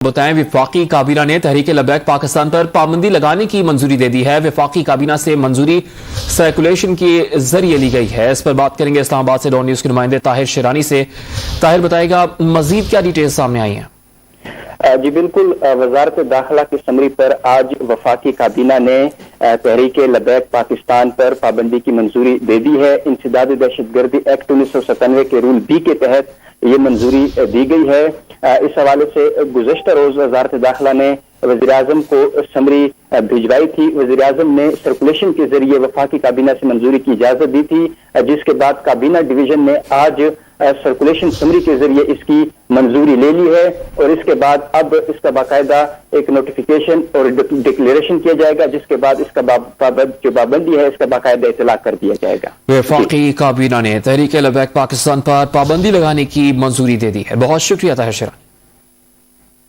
बताएं, वफाकी काबीना ने तहरीक लबैक पाकिस्तान पर पाबंदी लगाने की मंजूरी दे दी है। वफाकी काबीना से मंजूरी सर्कुलेशन के जरिए ली गई है। इस पर बात करेंगे इस्लामाबाद से डॉन न्यूज के नुमाइंदे ताहिर शेरानी से। ताहिर, बताएगा मजीद क्या डिटेल सामने आई हैं? जी बिल्कुल, वजारत दाखिला की समरी पर आज वफाकी काबीना ने तहरीक लबैक पाकिस्तान पर पाबंदी की मंजूरी दे दी है। इंसदाद दहशतगर्दी एक्ट 1997 के रूल बी के तहत ये मंजूरी दी गई है। इस हवाले से गुज़श्ता रोज वजारत दाखिला ने वज़ीर आज़म को समरी भिजवाई थी। वज़ीर आज़म ने सर्कुलेशन के जरिए वफाकी काबीना से मंजूरी की इजाजत दी थी, जिसके बाद काबीना डिवीजन ने आज सर्कुलेशन समरी के जरिए इसकी मंजूरी ले ली है और इसके बाद अब इसका बाकायदा एक नोटिफिकेशन और डिक्लेरेशन किया जाएगा, जिसके बाद इसका जो पाबंदी है इसका बाकायदा इतलाक कर दिया जाएगा। वफाकी काबीना ने तहरीक लबैक पाकिस्तान पर पाबंदी लगाने की मंजूरी दे दी है। बहुत शुक्रिया ताहिर शेरानी।